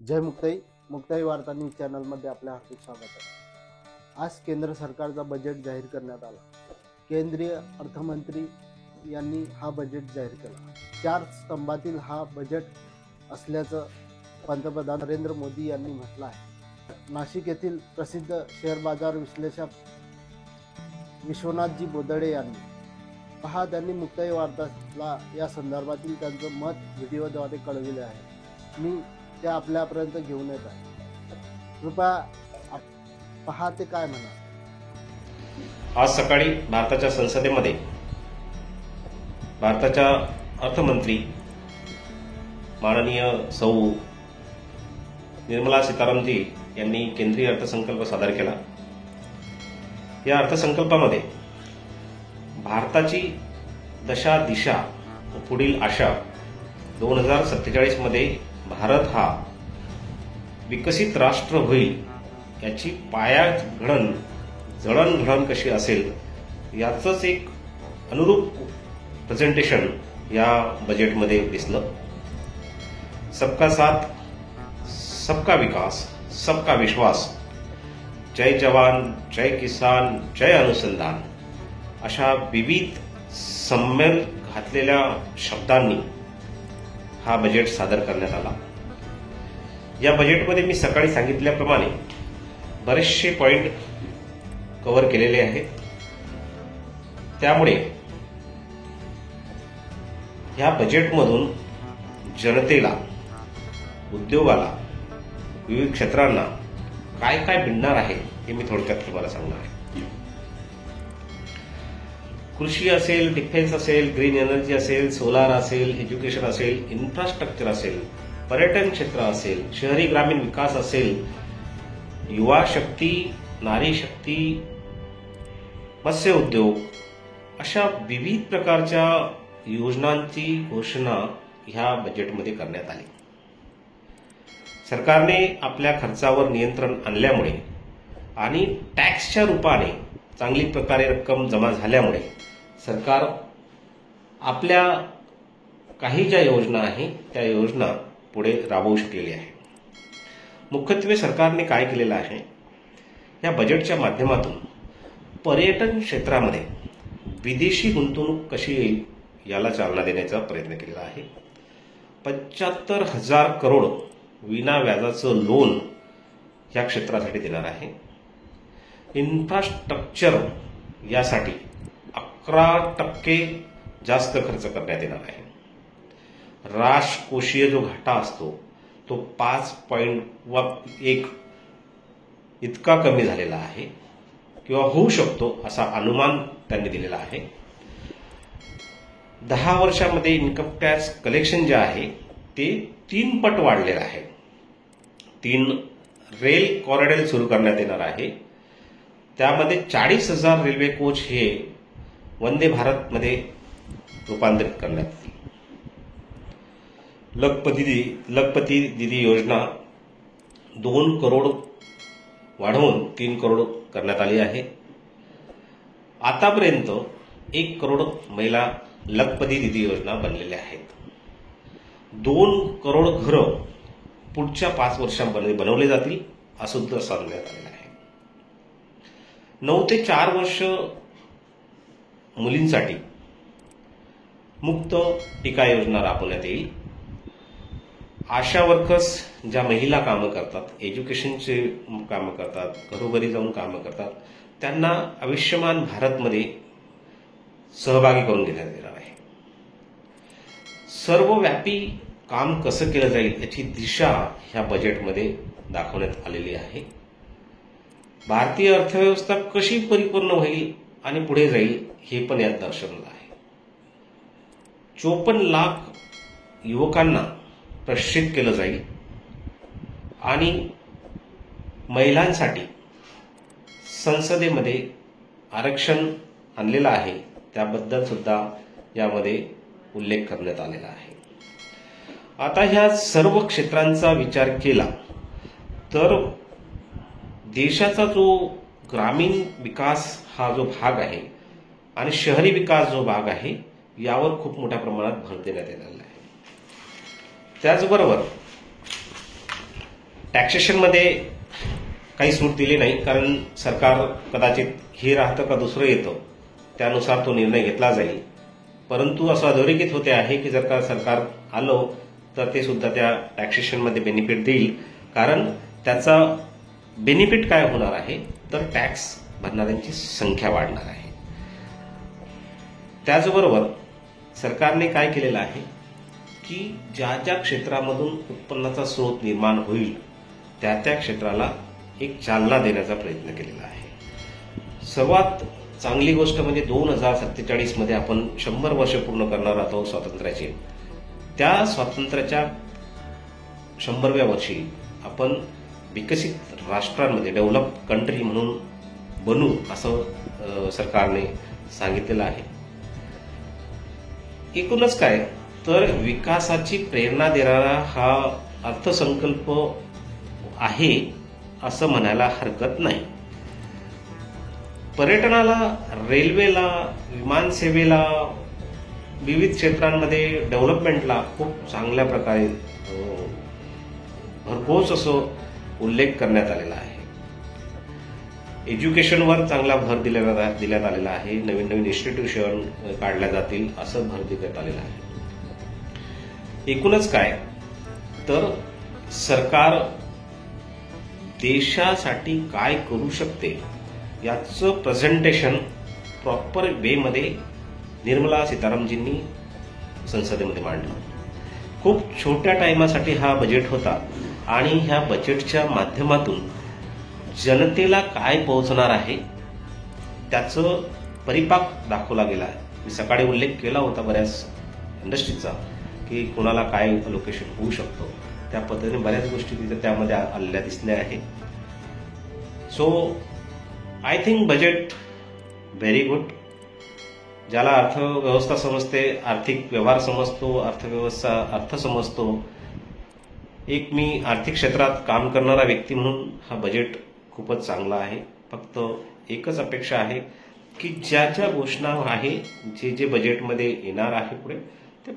जय मुक्ताई. मुक्ताई वार्ता न्यूज चॅनलमध्ये आपले हार्दिक स्वागत आहे. आज केंद्र सरकारचा बजेट जाहीर करण्यात आला. केंद्रीय अर्थमंत्री यांनी हा बजेट जाहीर केला. 4 स्तंभातील हा बजेट असल्याचं पंतप्रधान नरेंद्र मोदी यांनी म्हटलं आहे. नाशिक येथील प्रसिद्ध शेअर बाजार विश्लेषक विश्वनाथजी बोदडे यांनी त्यांनी मुक्ताई वार्ताला या संदर्भातील त्यांचं मत व्हिडिओद्वारे कळविले आहे. मी ते आपल्यापर्यंत घेऊन येत आहे. कृपया पहा ते काय म्हणा. आज सकाळी भारताच्या संसदेमध्ये भारताच्या अर्थमंत्री माननीय सौ निर्मला सीतारामजी यांनी केंद्रीय अर्थसंकल्प सादर केला. या अर्थसंकल्पामध्ये भारताची दशा दिशा व पुढील आशा 2047 मध्ये भारत हा विकसित राष्ट्र होईल याची पायाघडण जडणघडण कशी असेल याचंच एक अनुरूप प्रेझेंटेशन या बजेटमध्ये दिसलं. सबका साथ सबका विकास सबका विश्वास, जय जवान जय किसान जय अनुसंधान अशा विविध सम्मेल घातलेल्या शब्दांनी हा बजेट सादर करण्यात आला. या बजेटमध्ये मी सकाळी सांगितल्याप्रमाणे बरेचसे पॉइंट कव्हर केलेले आहेत. त्यामुळे या बजेटमधून जनतेला, उद्योगाला, विविध क्षेत्रांना काय काय मिळणार आहे हे मी थोडक्यात तुम्हाला सांगणार आहे. कृषी असेल, डिफेन्स असेल, ग्रीन एनर्जी असेल, सोलार असेल, एज्युकेशन असेल, इन्फ्रास्ट्रक्चर असेल, पर्यटन क्षेत्र असेल, शहरी ग्रामीण विकास असेल, युवा शक्ती, नारी शक्ती, मत्स्य उद्योग अशा विविध प्रकारच्या योजनांची घोषणा ह्या बजेटमध्ये करण्यात आली. सरकारने आपल्या खर्चावर नियंत्रण आणल्यामुळे आणि टॅक्सच्या रूपाने चांगली प्रकारे रक्कम जमा झाल्यामुळे सरकार आपल्या काही ज्या योजना आहेत त्या योजना पुढे राबवू शकलेली आहे. मुख्यत्वे सरकारने काय केलेलं आहे, या बजेटच्या माध्यमातून पर्यटन क्षेत्रामध्ये विदेशी गुंतवणूक कशी येईल याला चालना देण्याचा प्रयत्न केलेला आहे. 75,000 करोड विना व्याजाचं लोन या क्षेत्रासाठी देणार आहे. इन्फ्रास्ट्रक्चर यासाठी 11% जास्त खर्च करण्यात येणार आहे. राजकोषीय जो घाटा असतो तो 5.1 इतका कमी झालेला आहे किंवा होऊ शकतो असा अनुमान त्यांनी दिलेला आहे. 10 वर्षामध्ये इन्कम टॅक्स कलेक्शन जे आहे ते 3 पट वाढलेलं आहे. 3 रेल कॉरिडॉर सुरू करण्यात येणार आहे. त्यामध्ये 40,000 रेल्वे कोच हे वंदे भारतमध्ये रूपांतरित करण्यात येईल. लखपती दीदी योजना 2 करोड वाढवून 3 करोड करण्यात आली आहे. आतापर्यंत 1 करोड महिला लखपती दीदी योजना बनलेल्या आहेत. 2 करोड घरं पुढच्या 5 वर्षांमध्ये बनवले जातील असं सुद्धा सांगण्यात आलेलं आहे. 9 ते 4 वर्ष मुलींसाठी मुक्त टीका योजना राबवण्यात येईल. आशा वर्कर्स ज्या महिला कामं करतात, एज्युकेशनचे कामं करतात, घरोघरी जाऊन कामं करतात, त्यांना आयुष्यमान भारतमध्ये सहभागी करून घेण्यात येणार आहे. सर्वव्यापी काम कसं केलं जाईल याची दिशा ह्या बजेटमध्ये दाखवण्यात आलेली आहे. भारतीय अर्थव्यवस्था कशी परिपूर्ण होईल आणि पुढे जाईल हे पण यात दर्शवलं आहे. 54 लाख युवकांना प्रशिक्षित केलं जाईल आणि महिलांसाठी संसदेमध्ये आरक्षण आणलेलं आहे त्याबद्दल सुद्धा यामध्ये उल्लेख करण्यात आलेला आहे. आता ह्या सर्व क्षेत्रांचा विचार केला तर देशाचा जो ग्रामीण विकास हा जो भाग आहे आणि शहरी विकास जो भाग आहे यावर खूप मोठ्या प्रमाणात भर देण्यात येणार आहे. त्याचबरोबर टॅक्सेशनमध्ये काही सूट दिली नाही, कारण सरकार कदाचित हे राहतं का दुसरं येतं त्यानुसार तो निर्णय घेतला जाईल. परंतु असं अधोरेखित होते आहे की जर का सरकार आलं तर ते सुद्धा त्या टॅक्सेशनमध्ये बेनिफिट देईल, कारण त्याचा बेनिफिट काय होणार आहे तर टॅक्स भरणाऱ्यांची संख्या वाढणार आहे. त्याचबरोबर सरकारने काय केलेलं आहे की ज्या ज्या क्षेत्रामधून उत्पन्नाचा स्रोत निर्माण होईल त्या त्या क्षेत्राला एक चालना देण्याचा प्रयत्न केलेला आहे. सर्वात चांगली गोष्ट म्हणजे 2047 मध्ये आपण 100 वर्ष पूर्ण करणार आहोत स्वातंत्र्याचे. त्या स्वातंत्र्याच्या 100व्या वर्षी आपण विकसित राष्ट्रांमध्ये डेव्हलप कंट्री म्हणून बनू असं सरकारने सांगितलेलं आहे. एकूणच काय तर विकासाची प्रेरणा देणारा हा अर्थसंकल्प आहे असं म्हणायला हरकत नाही. पर्यटनाला, रेल्वेला, विमानसेवेला, विविध क्षेत्रांमध्ये डेव्हलपमेंटला खूप चांगल्या प्रकारे भरघोस असं उल्लेख करण्यात आलेला आहे. एज्युकेशनवर चांगला भर देण्यात आलेला आहे. नवीन नवीन इन्स्टिट्यूशन काढल्या जातील असं भर देण्यात आलेला आहे. एकूणच काय तर सरकार देशासाठी काय करू शकते याचं प्रेझेंटेशन प्रॉपर वेमध्ये निर्मला सीतारामजींनी संसदेमध्ये मांडलं. खूप छोट्या टाइमासाठी हा बजेट होता आणि ह्या बजेटच्या माध्यमातून जनतेला काय पोहोचणार आहे त्याचं परिपाक दाखवला गेला आहे. मी सकाळी उल्लेख केला होता बऱ्याच इंडस्ट्रीचा की कोणाला काय अलोकेशन होऊ शकतो. त्या पद्धतीने बऱ्याच गोष्टी तिथे त्यामध्ये आलेल्या दिसल्या आहे. So I think budget very good. ज्याला अर्थव्यवस्था समजते, आर्थिक व्यवहार समजतो, अर्थव्यवस्था अर्थ समजतो, एक मी आर्थिक क्षेत्रात काम करणारा व्यक्ती म्हणून हा बजेट खूपच चांगला आहे. फक्त एकच अपेक्षा आहे की ज्या ज्या घोषणा आहे जे जे बजेटमध्ये येणार आहे पुढे ते